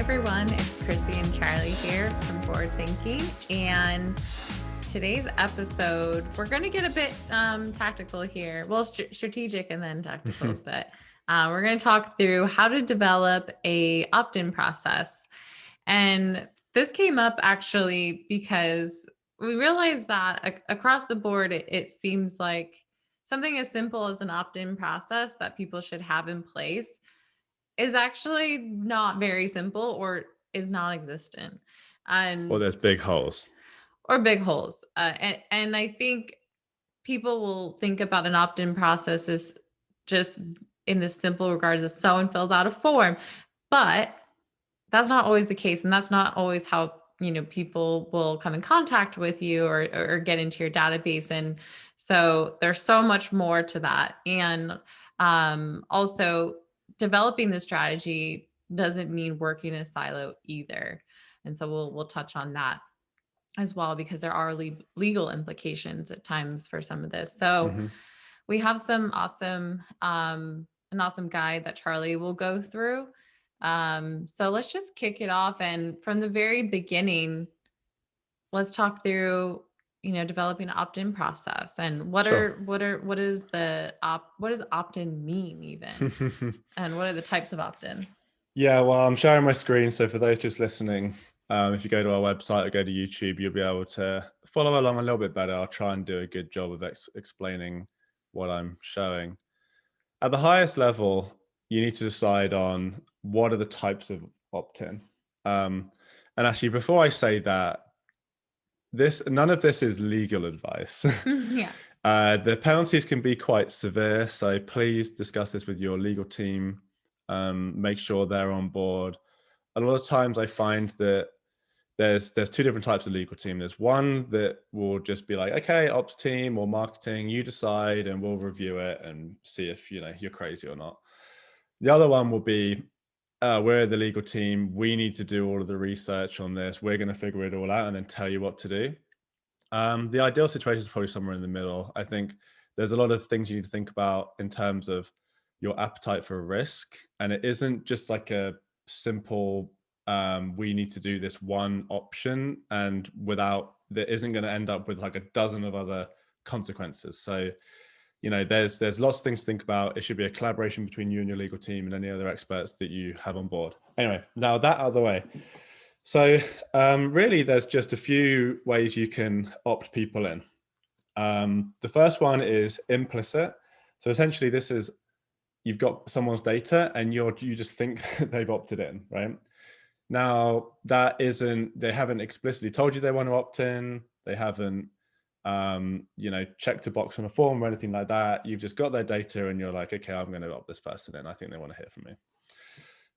everyone, it's Chrissy and Charlie here from Forward Thinking, and today's episode, we're going to get a bit tactical here. Well, strategic and then tactical, but we're going to talk through how to develop a opt-in process. And this came up actually because we realized that across the board, it seems like something as simple as an opt-in process that people should have in place is actually not very simple or is non-existent. Or there's big holes. Or big holes. And I think people will think about an opt-in process as just in the simple regards of someone fills out a form, but that's not always the case. And that's not always how, people will come in contact with you or get into your database. And so there's so much more to that. And also developing the strategy doesn't mean working in a silo either. And so we'll touch on that as well, because there are legal implications at times for some of this. So we have some awesome, an awesome guide that Charlie will go through. So let's just kick it off. And from the very beginning, let's talk through, developing an opt-in process and what does opt-in mean even? And what are the types of opt-in? Yeah, well, I'm sharing my screen. So for those just listening, if you go to our website or go to YouTube, you'll be able to follow along a little bit better. I'll try and do a good job of explaining what I'm showing. At the highest level, you need to decide on what are the types of opt-in. And actually, before I say that, none of this is legal advice. Yeah. The penalties can be quite severe, so please discuss this with your legal team. Make sure they're on board. A lot of times I find that there's two different types of legal team. There's one that will just be like, okay, ops team or marketing, you decide and we'll review it and see if you're crazy or not. The other one will be, we're the legal team, we need to do all of the research on this, we're going to figure it all out and then tell you what to do. The ideal situation is probably somewhere in the middle. I think there's a lot of things you need to think about in terms of your appetite for risk, and it isn't just like a simple we need to do this one option, and there isn't going to end up with like a dozen of other consequences. So there's lots of things to think about. It should be a collaboration between you and your legal team and any other experts that you have on board. Anyway, now that out of the way. So really, there's just a few ways you can opt people in. The first one is implicit. So essentially, this is you've got someone's data and you just think they've opted in, right? Now, they haven't explicitly told you they want to opt in. They haven't, checked a box on a form or anything like that. You've just got their data and you're like, okay, I'm going to opt this person in. I think they want to hear from me.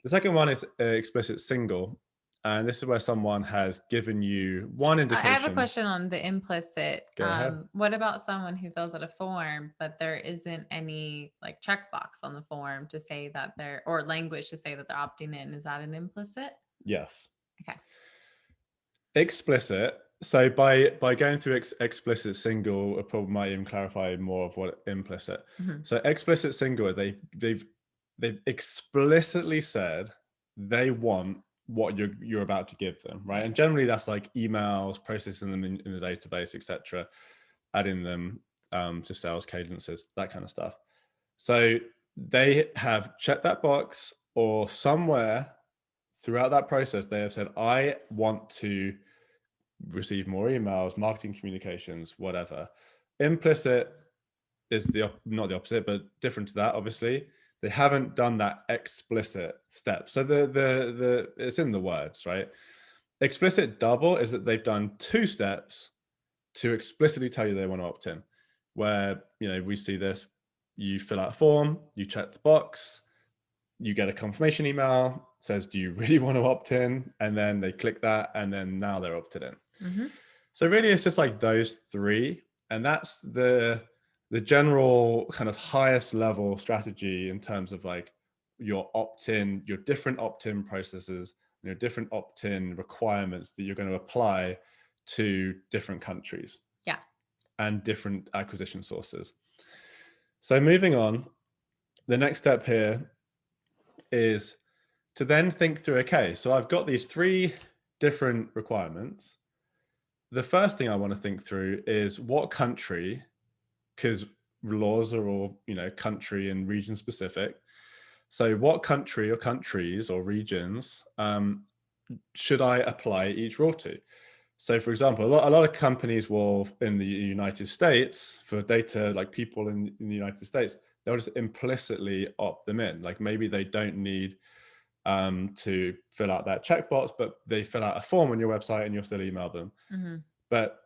The second one is explicit single. And this is where someone has given you one indication. I have a question on the implicit. Go ahead. What about someone who fills out a form, but there isn't any like checkbox on the form to say that or language to say that they're opting in? Is that an implicit? Yes. Okay. Explicit. So by going through explicit single, it probably might even clarify more of what implicit. So explicit single, they've explicitly said they want what you're about to give them, right? And generally that's like emails, processing them in the database, etc., adding them to sales cadences, that kind of stuff. So they have checked that box, or somewhere throughout that process they have said, I want to receive more emails, marketing communications, whatever. Implicit is not the opposite, but different to that, obviously. They haven't done that explicit step. So the it's in the words, right? Explicit double is that they've done two steps to explicitly tell you they want to opt in, where we see this: you fill out a form, you check the box, you get a confirmation email, says, do you really want to opt in? And then they click that, and then now they're opted in. So really it's just like those three, and that's the general kind of highest level strategy in terms of like your opt-in, your different opt-in processes, your different opt-in requirements that you're going to apply to different countries. Yeah. And different acquisition sources. So moving on, the next step here is to then think through, okay, so I've got these 3 different requirements. The first thing I want to think through is what country, because laws are all, country and region specific. So what country or countries or regions should I apply each rule to? So for example, a lot of companies will, in the United States, for data like people in the United States, they'll just implicitly opt them in. Like maybe they don't need to fill out that checkbox, but they fill out a form on your website and you'll still email them. Mm-hmm. But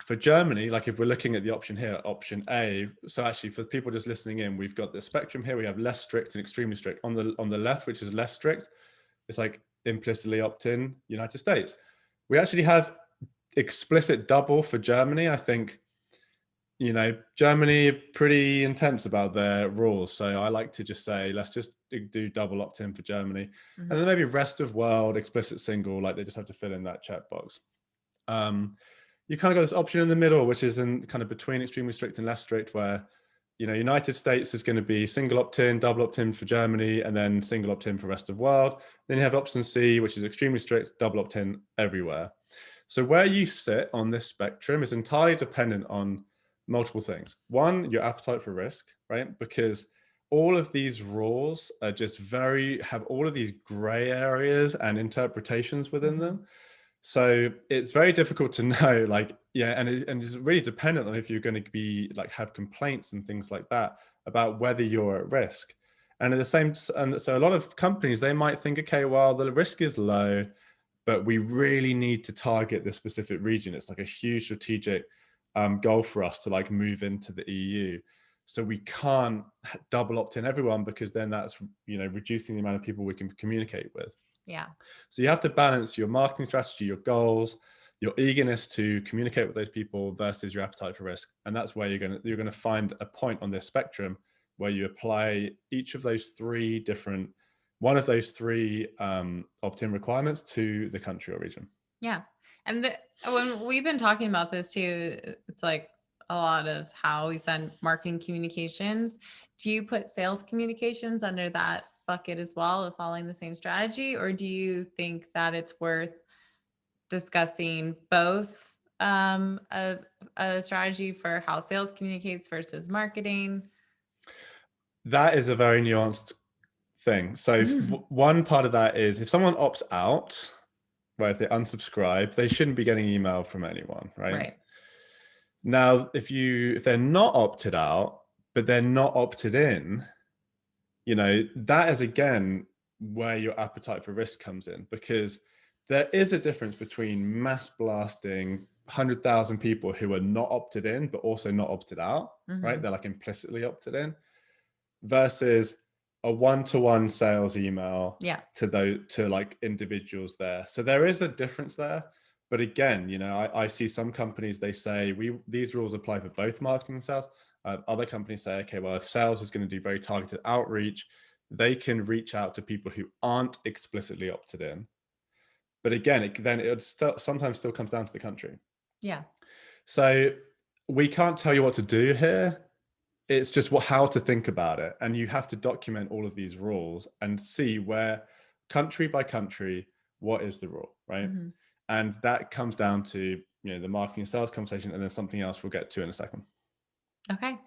for Germany, like if we're looking at the option here, option A, so actually for people just listening in, we've got the spectrum here. We have less strict and extremely strict. On the left, which is less strict, it's like implicitly opt-in United States. We actually have explicit double for Germany. I think, Germany pretty intense about their rules. So I like to just say, let's just do double opt-in for Germany. Mm-hmm. And then maybe rest of world, explicit single, like they just have to fill in that checkbox. You kind of got this option in the middle, which is in kind of between extremely strict and less strict, where, United States is going to be single opt-in, double opt-in for Germany, and then single opt-in for rest of world. Then you have option C, which is extremely strict, double opt-in everywhere. So where you sit on this spectrum is entirely dependent on multiple things. One, your appetite for risk, right? Because all of these rules are just have all of these gray areas and interpretations within them. So it's very difficult to know, and it's really dependent on if you're going to be have complaints and things like that about whether you're at risk. And at the same, and so a lot of companies, they might think, okay, well, the risk is low, but we really need to target this specific region. It's like a huge strategic goal for us to move into the EU. So we can't double opt in everyone, because then that's, reducing the amount of people we can communicate with. Yeah. So you have to balance your marketing strategy, your goals, your eagerness to communicate with those people versus your appetite for risk. And that's where you're going to find a point on this spectrum where you apply each of those 3 different, one of those 3 opt-in requirements to the country or region. Yeah. And when we've been talking about this too, it's like a lot of how we send marketing communications. Do you put sales communications under that bucket as well of following the same strategy? Or do you think that it's worth discussing both a strategy for how sales communicates versus marketing? That is a very nuanced thing. So one part of that is if someone opts out, right, if they unsubscribe, they shouldn't be getting email from anyone, right? Right. Now, if they're not opted out, but they're not opted in, that is again where your appetite for risk comes in, because there is a difference between mass blasting 100,000 people who are not opted in, but also not opted out, right? They're implicitly opted in, versus a one-to-one sales email to individuals there. So there is a difference there. But again, I see some companies, they say these rules apply for both marketing and sales. Other companies say, okay, well, if sales is going to do very targeted outreach, they can reach out to people who aren't explicitly opted in. But again, it sometimes still comes down to the country. Yeah. So we can't tell you what to do here. It's just how to think about it. And you have to document all of these rules and see where, country by country, what is the rule, right? And that comes down to, the marketing and sales conversation, and then something else we'll get to in a second. Okay.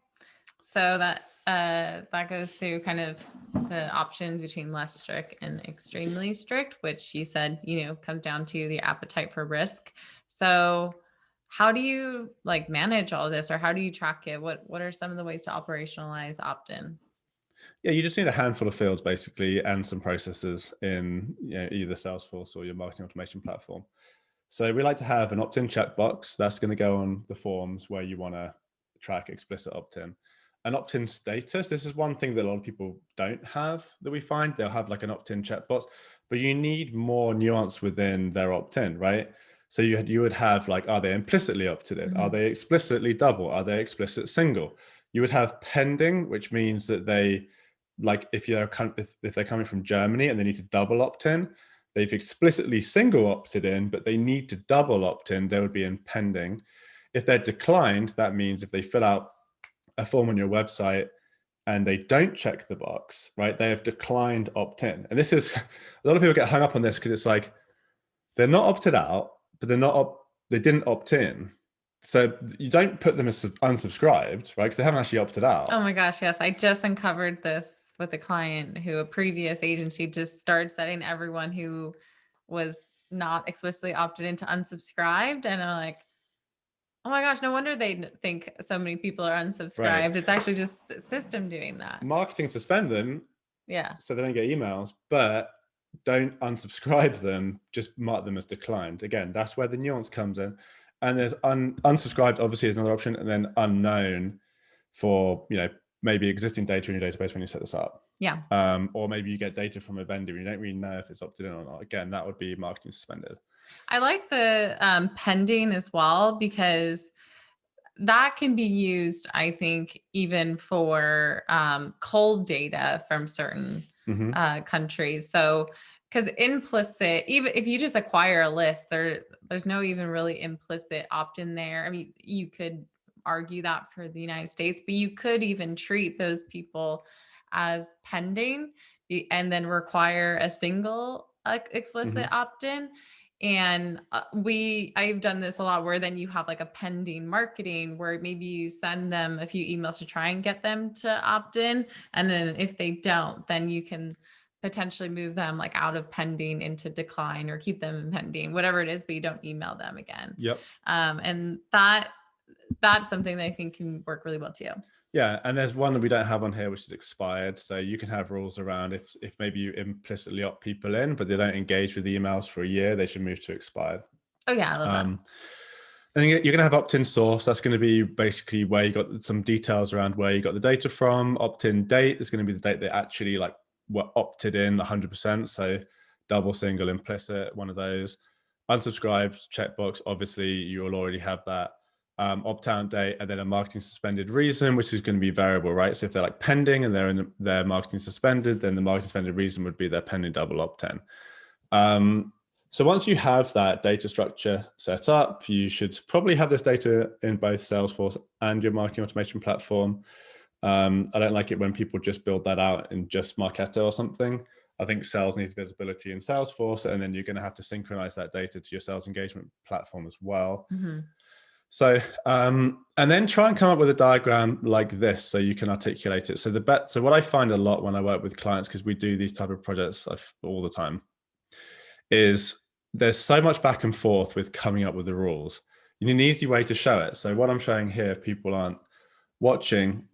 So that goes through kind of the options between less strict and extremely strict, which you said, comes down to the appetite for risk. So how do you manage all this, or how do you track it? What are some of the ways to operationalize opt-in? Yeah, you just need a handful of fields basically, and some processes in either Salesforce or your marketing automation platform. So we like to have an opt-in checkbox that's going to go on the forms where you want to track explicit opt-in. An opt-in status, this is one thing that a lot of people don't have, that we find. They'll have an opt-in checkbox, but you need more nuance within their opt-in, right? So you would have are they implicitly opted in? Are they explicitly double? Are they explicit single? You would have pending, which means that they, if they're coming from Germany and they need to double opt in, they've explicitly single opted in, but they need to double opt in, they would be in pending. If they're declined, that means if they fill out a form on your website and they don't check the box, right, they have declined opt-in. And this is, a lot of people get hung up on this because it's like, they're not opted out, but they didn't opt in. So you don't put them as unsubscribed, right? Because they haven't actually opted out. Oh my gosh, yes. I just uncovered this with a client who a previous agency just started setting everyone who was not explicitly opted in to unsubscribed. And I'm like, oh my gosh, no wonder they think so many people are unsubscribed. Right. It's actually just the system doing that. Marketing suspend them Yeah. so they don't get emails, but don't unsubscribe them, just mark them as declined. Again, that's where the nuance comes in. And there's unsubscribed obviously is another option, and then unknown for, you know, maybe existing data in your database when you set this up. Yeah. Or maybe you get data from a vendor and you don't really know if it's opted in or not. Again, that would be marketing suspended. I like the pending as well, because that can be used, I think, even for cold data from certain countries. So, because implicit, even if you just acquire a list, there's no even really implicit opt-in there. I mean, you could argue that for the United States, but you could even treat those people as pending and then require a single explicit opt-in. And I've done this a lot, where then you have like a pending marketing where maybe you send them a few emails to try and get them to opt in. And then if they don't, then you can potentially move them like out of pending into decline, or keep them in pending, whatever it is, but you don't email them again. Yep. And that's something that I think can work really well too. Yeah, and there's one that we don't have on here, which is expired. So you can have rules around if maybe you implicitly opt people in, but they don't engage with emails for a year, they should move to expired. Oh yeah, I love that. And you're going to have opt-in source. That's going to be basically where you got some details around where you got the data from. Opt-in date is going to be the date they actually like were opted in 100%. So double, single, implicit, one of those. Unsubscribed checkbox, obviously you will already have that. Opt-out date, and then a marketing suspended reason, which is going to be variable, right? So if they're like pending and they're in their marketing suspended, then the marketing suspended reason would be their pending double opt-in. So once you have that data structure set up, you should probably have this data in both Salesforce and your marketing automation platform. I don't like it when people just build that out in just Marketo or something. I think sales needs visibility in Salesforce, and then you're going to have to synchronize that data to your sales engagement platform as well. So, and then try and come up with a diagram like this so you can articulate it. So so what I find a lot when I work with clients, because we do these type of projects all the time, is there's so much back and forth with coming up with the rules. You need an easy way to show it. So what I'm showing here, if people aren't watching,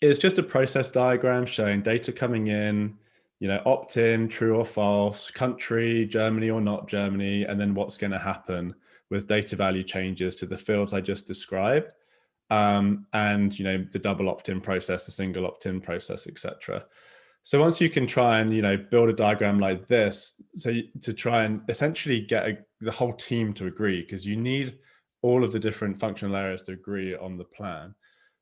is just a process diagram showing data coming in, you know, opt-in, true or false, country, Germany or not Germany, and then what's going to happen with data value changes to the fields I just described, and you know, the double opt-in process, the single opt-in process, etc. So once you can try and, you know, build a diagram like this, so to try and essentially get the whole team to agree, because you need all of the different functional areas to agree on the plan.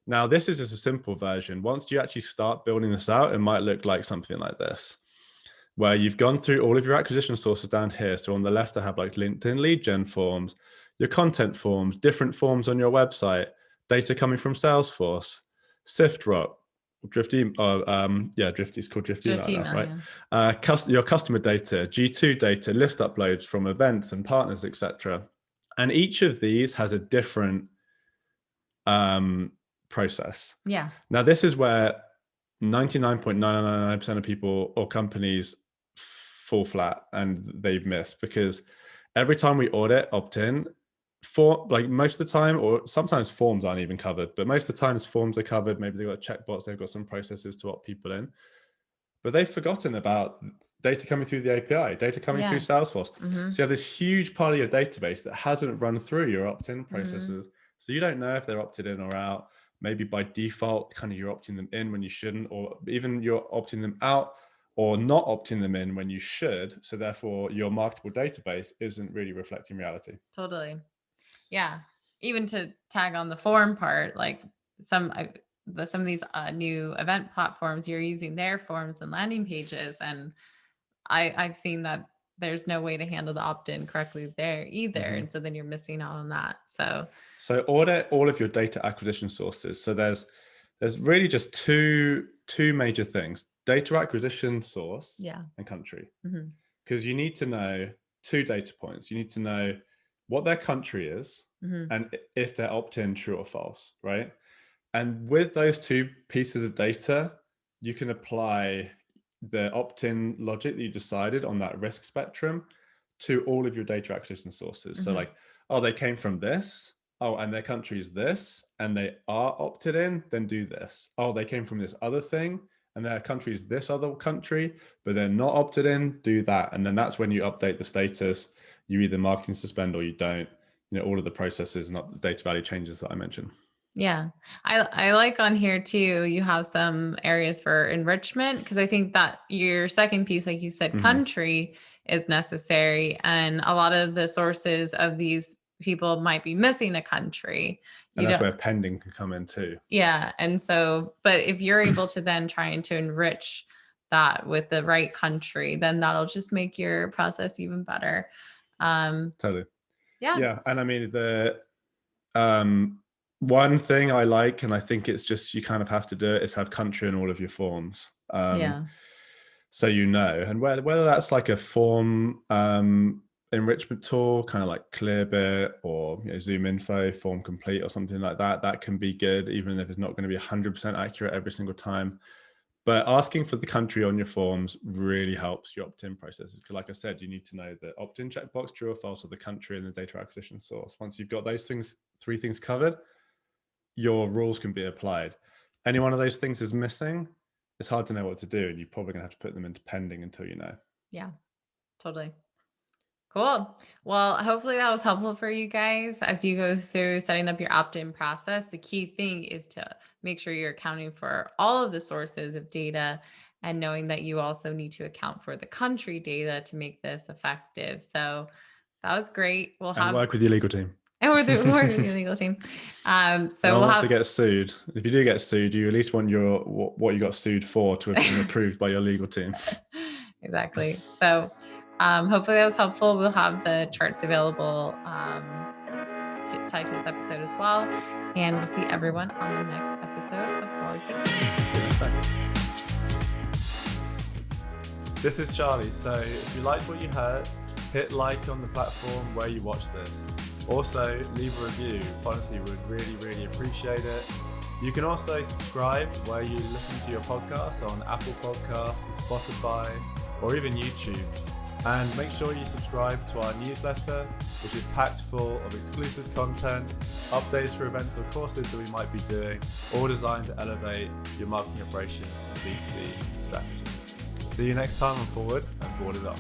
Now, this is just a simple version. Once you actually start building this out, it might look like something like this, where you've gone through all of your acquisition sources down here. So on the left, I have like LinkedIn lead gen forms, your content forms, different forms on your website, data coming from Salesforce, SiftRock, Drifty, Drifty is called Drifty email, right? Yeah. Your customer data, G2 data, list uploads from events and partners, etc. And each of these has a different process. Yeah. Now, this is where 99.999% of people or companies fall flat and they've missed, because every time we audit opt-in, like most of the time, or sometimes forms aren't even covered, but most of the times forms are covered. Maybe they've got checkbox, they've got some processes to opt people in, but they've forgotten about data coming through the API, data coming through Salesforce. So you have this huge part of your database that hasn't run through your opt-in processes. So you don't know if they're opted in or out. Maybe by default, kind of you're opting them in when you shouldn't, or even you're opting them out or not opting them in when you should. So therefore your marketable database isn't really reflecting reality. Totally. Yeah. Even to tag on the form part, like some of these new event platforms, you're using their forms and landing pages. And I've seen that there's no way to handle the opt-in correctly there either. And so then you're missing out on that. So audit all of your data acquisition sources. So there's There's really just two major things: data acquisition source and country. Because you need to know 2 data points. You need to know what their country is and if they're opt-in, true or false, right? And with those 2 pieces of data, you can apply the opt-in logic that you decided on that risk spectrum to all of your data acquisition sources. So like, oh, they came from this. Oh, and their country is this, and they are opted in, then do this. Oh, they came from this other thing, and their country is this other country, but they're not opted in, do that. And then that's when you update the status. You either marketing suspend or you don't. You know, all of the processes and the data value changes that I mentioned. Yeah. I like on here too, you have some areas for enrichment, because I think that your second piece, like you said, country is necessary. And a lot of the sources of these people might be missing a country. And that's where pending can come in too. Yeah. And so, but if you're able to then try to enrich that with the right country, then that'll just make your process even better. Totally. Yeah. And I mean, the one thing I like, and I think it's just, you kind of have to do it, is have country in all of your forms. So you know, and whether that's like a form enrichment tool, kind of like Clearbit or Zoom Info, Form Complete or something like that, that can be good, even if it's not going to be 100% accurate every single time. But asking for the country on your forms really helps your opt-in processes. Because like I said, you need to know the opt-in checkbox, true or false, of the country and the data acquisition source. Once you've got those things, 3 things covered, your rules can be applied. Any one of those things is missing, it's hard to know what to do. And you're probably gonna have to put them into pending until you know. Yeah, totally. Cool. Well, hopefully that was helpful for you guys as you go through setting up your opt-in process. The key thing is to make sure you're accounting for all of the sources of data and knowing that you also need to account for the country data to make this effective. So that was great. We'll have work with your legal team. And we're with the legal team. So we'll have to get sued. If you do get sued, you at least want your what you got sued for to have been approved by your legal team. Exactly. So hopefully that was helpful. We'll have the charts available tied to this episode as well. And we'll see everyone on the next episode of Forward Thinking. This is Charlie. So if you liked what you heard, hit like on the platform where you watch this. Also, leave a review. Honestly, we'd really, really appreciate it. You can also subscribe where you listen to your podcasts on Apple Podcasts, Spotify, or even YouTube. And make sure you subscribe to our newsletter, which is packed full of exclusive content, updates for events or courses that we might be doing, all designed to elevate your marketing operations and B2B strategy. See you next time on Forward, and forward it up.